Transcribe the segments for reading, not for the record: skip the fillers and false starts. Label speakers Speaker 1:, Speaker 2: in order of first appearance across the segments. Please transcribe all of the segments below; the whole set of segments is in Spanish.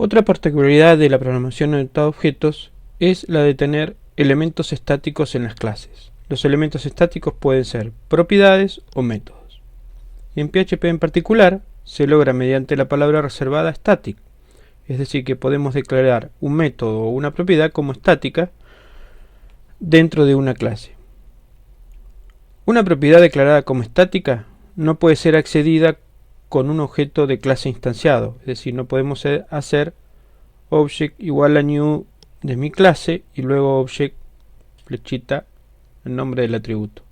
Speaker 1: Otra particularidad de la programación orientada a objetos es la de tener elementos estáticos en las clases. Los elementos estáticos pueden ser propiedades o métodos. En PHP en particular se logra mediante la palabra reservada static, es decir, que podemos declarar un método o una propiedad como estática dentro de una clase. Una propiedad declarada como estática no puede ser accedida con un objeto de clase instanciado, es decir, no podemos hacer object igual a new de mi clase y luego object flechita el nombre del atributo.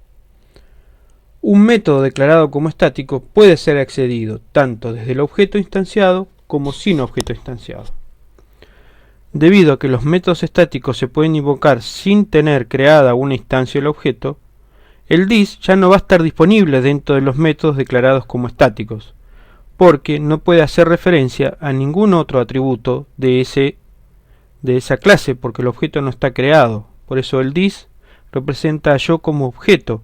Speaker 1: Un método declarado como estático puede ser accedido tanto desde el objeto instanciado como sin objeto instanciado. Debido a que los métodos estáticos se pueden invocar sin tener creada una instancia del objeto, el this ya no va a estar disponible dentro de los métodos declarados como estáticos, porque no puede hacer referencia a ningún otro atributo de esa clase, porque el objeto no está creado. Por eso el this representa a yo como objeto.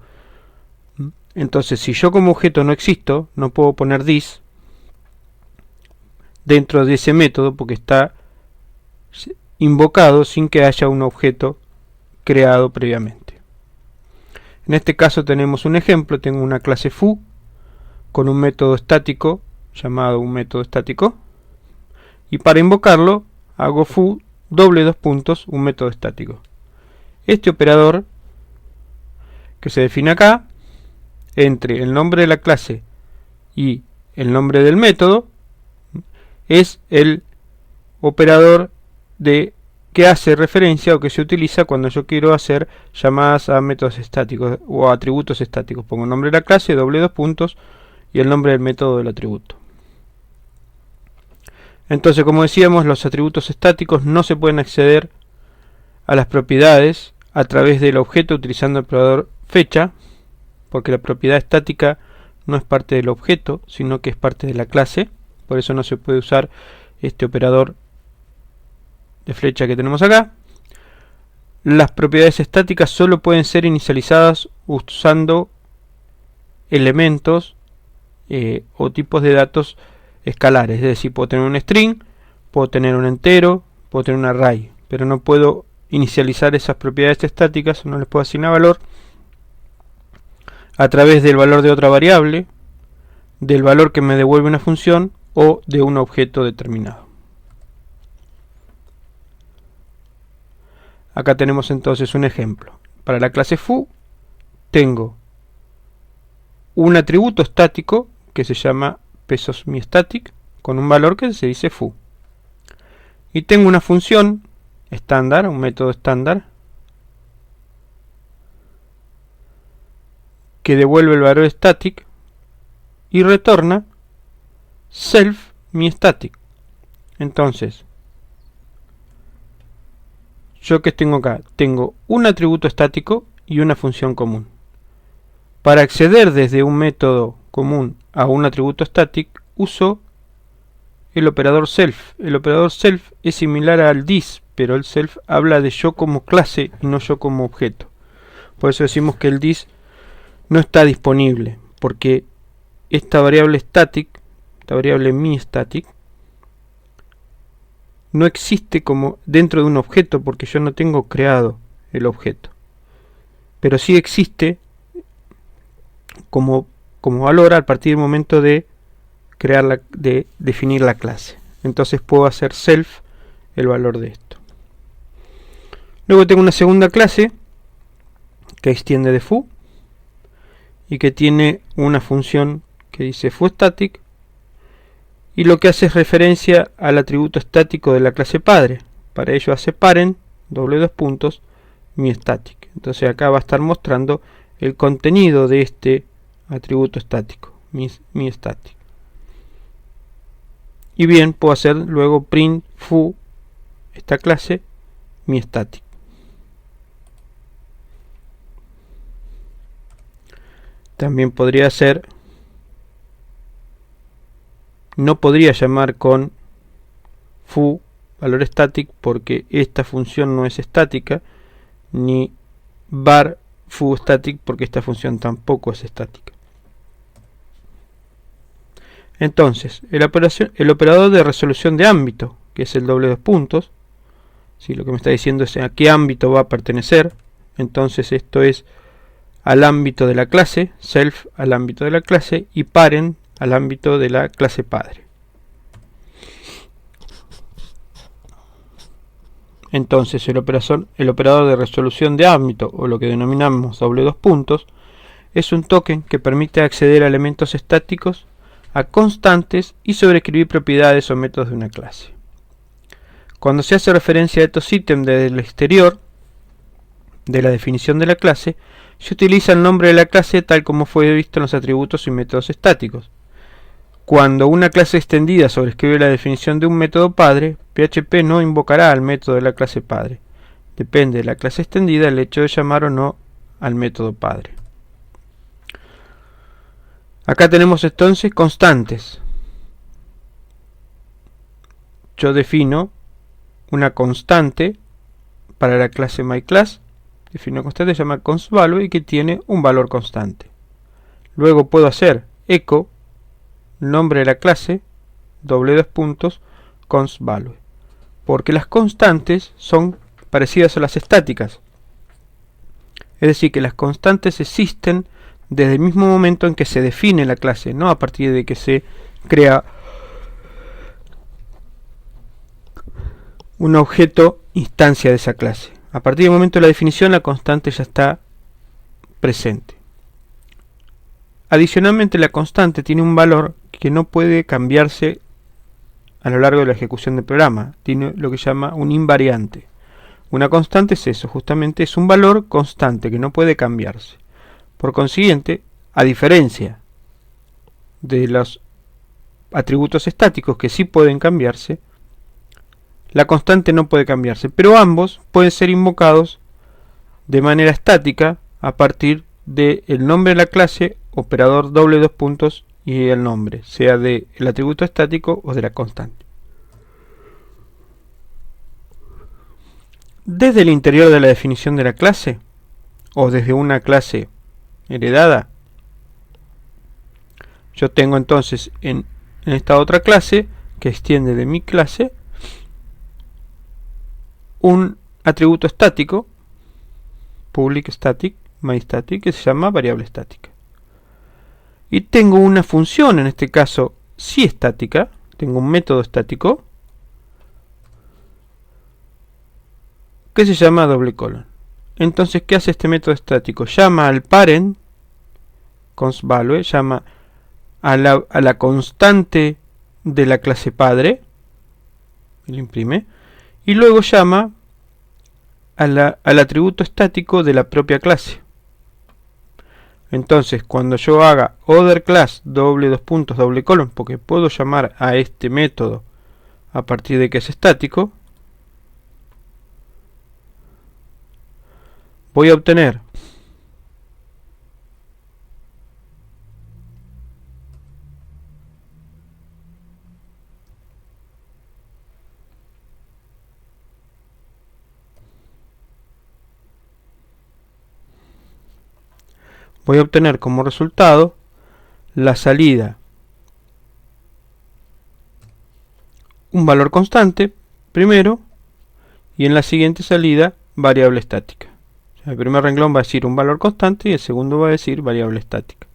Speaker 1: Entonces, si yo como objeto no existo, no puedo poner this dentro de ese método porque está invocado sin que haya un objeto creado previamente. En este caso tenemos un ejemplo, tengo una clase foo con un método estático llamado un método estático, y para invocarlo hago foo un método estático. Este operador que se define acá entre el nombre de la clase y el nombre del método es el operador que hace referencia o que se utiliza cuando yo quiero hacer llamadas a métodos estáticos o a atributos estáticos. Pongo el nombre de la clase, y el nombre del método del atributo. Entonces, como decíamos, los atributos estáticos no se pueden acceder a las propiedades a través del objeto utilizando el operador fecha, porque la propiedad estática no es parte del objeto, sino que es parte de la clase. Por eso no se puede usar este operador de flecha que tenemos acá. Las propiedades estáticas solo pueden ser inicializadas usando elementos o tipos de datos escalares, es decir, puedo tener un string, puedo tener un entero, puedo tener un array, pero no puedo inicializar esas propiedades estáticas, no les puedo asignar valor a través del valor de otra variable, del valor que me devuelve una función o de un objeto determinado. Acá tenemos entonces un ejemplo. Para la clase foo tengo un atributo estático que se llama pesos mi static con un valor que se dice foo. Y tengo una función estándar, un método estándar que devuelve el valor static y retorna self mi static. Entonces, yo que tengo acá, tengo un atributo estático y una función común. Para acceder desde un método común a un atributo static, uso el operador self. El operador self es similar al this, pero el self habla de yo como clase y no yo como objeto. Por eso decimos que el this no está disponible, porque esta variable static, esta variable mi static, no existe como dentro de un objeto porque yo no tengo creado el objeto. Pero sí existe como valor a partir del momento de de definir la clase. Entonces puedo hacer self el valor de esto. Luego tengo una segunda clase que extiende de foo y que tiene una función que dice fooStatic, y lo que hace es referencia al atributo estático de la clase padre. Para ello hace parent mi static. Entonces acá va a estar mostrando el contenido de este atributo estático, mi static. Y bien, puedo hacer luego print foo esta clase mi static. También podría hacer, no podría llamar con foo valor static porque esta función no es estática, ni var foo static porque esta función tampoco es estática. Entonces, el operador de resolución de ámbito que es el doble dos puntos. ¿Sí? Lo que me está diciendo es a qué ámbito va a pertenecer. Entonces esto es al ámbito de la clase, self al ámbito de la clase y parent al ámbito de la clase padre. Entonces el operador de resolución de ámbito, o lo que denominamos doble dos puntos, es un token que permite acceder a elementos estáticos, a constantes y sobreescribir propiedades o métodos de una clase. Cuando se hace referencia a estos ítems desde el exterior de la definición de la clase, se utiliza el nombre de la clase tal como fue visto en los atributos y métodos estáticos. Cuando una clase extendida sobrescribe la definición de un método padre, PHP no invocará al método de la clase padre. Depende de la clase extendida el hecho de llamar o no al método padre. Acá tenemos entonces constantes. Yo defino una constante para la clase myClass. Defino una constante que se llama constValue y que tiene un valor constante. Luego puedo hacer echo nombre de la clase doble dos puntos constValue, porque las constantes son parecidas a las estáticas. Es decir, que las constantes existen desde el mismo momento en que se define la clase, no a partir de que se crea un objeto instancia de esa clase. A partir del momento de la definición, la constante ya está presente. Adicionalmente, la constante tiene un valor que no puede cambiarse a lo largo de la ejecución del programa. Tiene lo que se llama un invariante. Una constante es eso, justamente es un valor constante que no puede cambiarse. Por consiguiente, a diferencia de los atributos estáticos que sí pueden cambiarse, la constante no puede cambiarse, pero ambos pueden ser invocados de manera estática a partir del nombre de la clase, operador doble dos puntos y el nombre, sea del atributo estático o de la constante. Desde el interior de la definición de la clase, o desde una clase heredada, yo tengo entonces en esta otra clase, que extiende de mi clase, un atributo estático, public static, myStatic, que se llama variable estática. Y tengo una función, en este caso sí estática, tengo un método estático, que se llama doble colon. Entonces, ¿qué hace este método estático? Llama al parent, constValue, llama a la constante de la clase padre, y lo imprime, y luego llama al atributo estático de la propia clase. Entonces, cuando yo haga other class doble dos puntos doble colon, porque puedo llamar a este método a partir de que es estático, voy a obtener como resultado la salida un valor constante primero y en la siguiente salida variable estática. O sea, el primer renglón va a decir un valor constante y el segundo va a decir variable estática.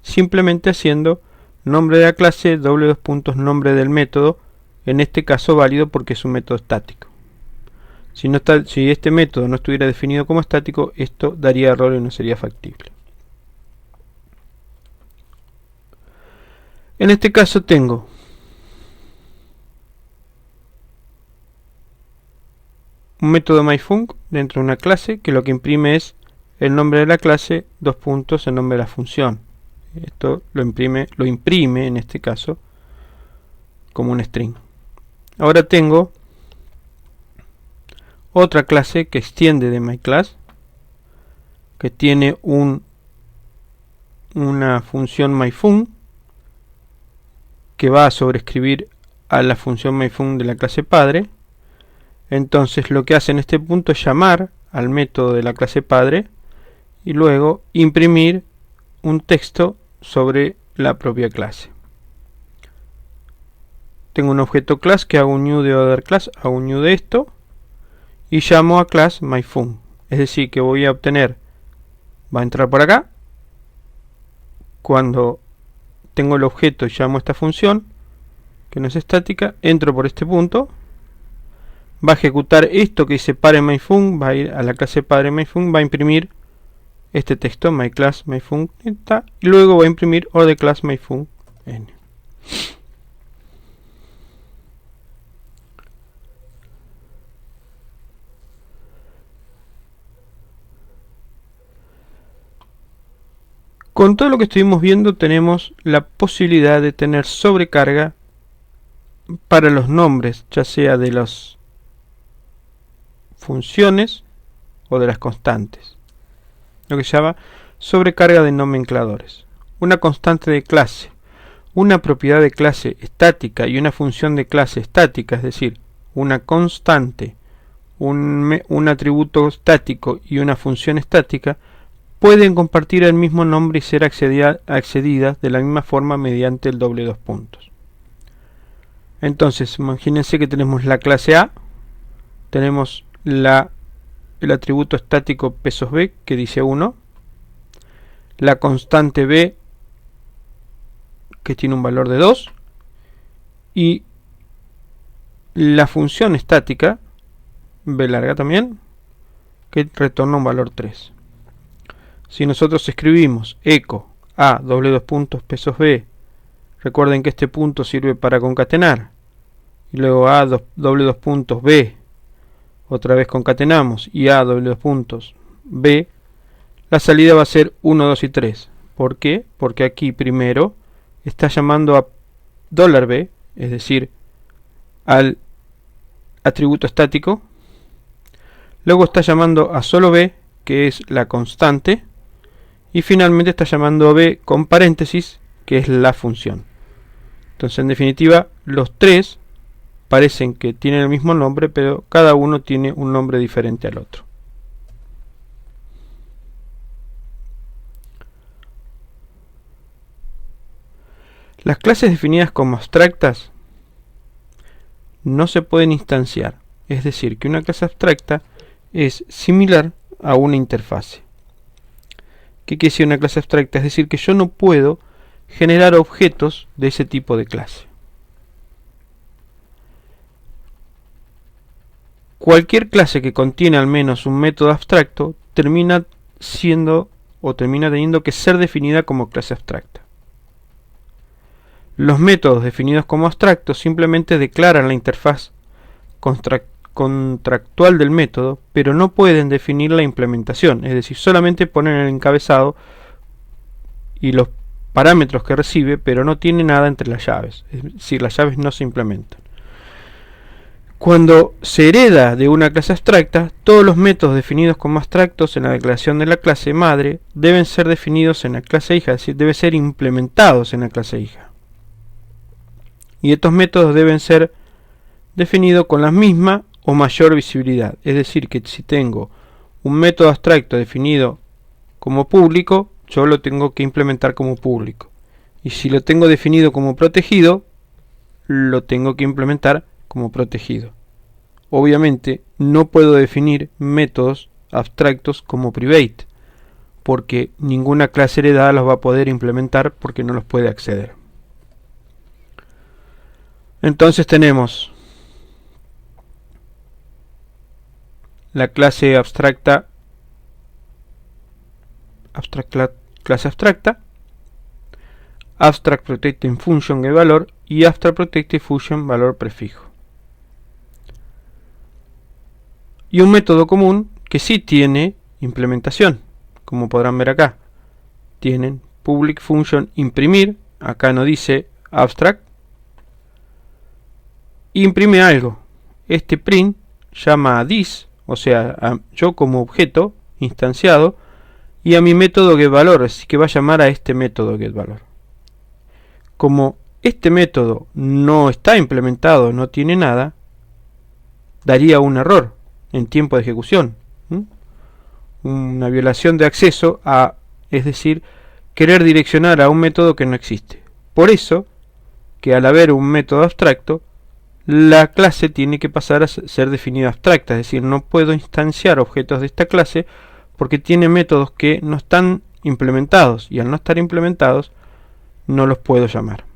Speaker 1: Simplemente haciendo nombre de la clase doble dos puntos nombre del método, en este caso válido porque es un método estático. Si este método no estuviera definido como estático, esto daría error y no sería factible. En este caso tengo un método myFunc dentro de una clase que lo que imprime es el nombre de la clase, dos puntos, el nombre de la función. Esto lo imprime en este caso como un string. Ahora tengo otra clase que extiende de myClass, que tiene una función myFunc que va a sobreescribir a la función myFunc de la clase padre. Entonces lo que hace en este punto es llamar al método de la clase padre y luego imprimir un texto sobre la propia clase. tengo un objeto class que hago un new de other class, hago un new de esto y llamo a class myFun. Es decir, que voy a obtener, va a entrar por acá, cuando tengo el objeto y llamo esta función, que no es estática, entro por este punto, va a ejecutar esto que dice parentMyFun, va a ir a la clase parentMyFun, va a imprimir este texto, myClass myFun, y luego va a imprimir orderClass myFun n. Con todo lo que estuvimos viendo tenemos la posibilidad de tener sobrecarga para los nombres, ya sea de las funciones o de las constantes, lo que se llama sobrecarga de nomencladores. Una constante de clase, una propiedad de clase estática y una función de clase estática, es decir, una constante, un atributo estático y una función estática, pueden compartir el mismo nombre y ser accedidas de la misma forma mediante el doble dos puntos. Entonces, imagínense que tenemos la clase A, tenemos el atributo estático pesos B que dice 1, la constante B que tiene un valor de 2 y la función estática B larga también que retorna un valor 3. Si nosotros escribimos echo a doble dos puntos pesos B, recuerden que este punto sirve para concatenar, y luego a doble dos puntos B, otra vez concatenamos, y a doble dos puntos B, la salida va a ser 1, 2 y 3. ¿Por qué? Porque aquí primero está llamando a $B, es decir, al atributo estático, luego está llamando a solo B, que es la constante, y finalmente está llamando a B con paréntesis, que es la función. Entonces, en definitiva, los tres parecen que tienen el mismo nombre, pero cada uno tiene un nombre diferente al otro. Las clases definidas como abstractas no se pueden instanciar, es decir, que una clase abstracta es similar a una interfase. ¿Qué quiere decir una clase abstracta? Es decir, que yo no puedo generar objetos de ese tipo de clase. Cualquier clase que contiene al menos un método abstracto termina siendo o termina teniendo que ser definida como clase abstracta. Los métodos definidos como abstractos simplemente declaran la interfaz contractual del método, pero no pueden definir la implementación, es decir, solamente ponen el encabezado y los parámetros que recibe, pero no tiene nada entre las llaves, es decir, las llaves no se implementan. Cuando se hereda de una clase abstracta, todos los métodos definidos como abstractos en la declaración de la clase madre deben ser definidos en la clase hija, es decir, deben ser implementados en la clase hija. Y estos métodos deben ser definidos con la misma o mayor visibilidad, es decir, que si tengo un método abstracto definido como público, yo lo tengo que implementar como público. Y si lo tengo definido como protegido, lo tengo que implementar como protegido. Obviamente no puedo definir métodos abstractos como private, porque ninguna clase heredada los va a poder implementar porque no los puede acceder. Entonces tenemos la clase abstracta, clase abstracta, abstract protecting function getValor y abstract protecting function valor prefijo. Y un método común que sí tiene implementación, como podrán ver acá. Tienen public function imprimir, acá no dice abstract, imprime algo. Este print llama a this, o sea, a yo como objeto instanciado, y a mi método getValor, así que va a llamar a este método getValor. Como este método no está implementado, no tiene nada, daría un error en tiempo de ejecución, una violación de acceso a, es decir, querer direccionar a un método que no existe. Por eso que al haber un método abstracto, la clase tiene que pasar a ser definida abstracta, es decir, no puedo instanciar objetos de esta clase porque tiene métodos que no están implementados, y al no estar implementados no los puedo llamar.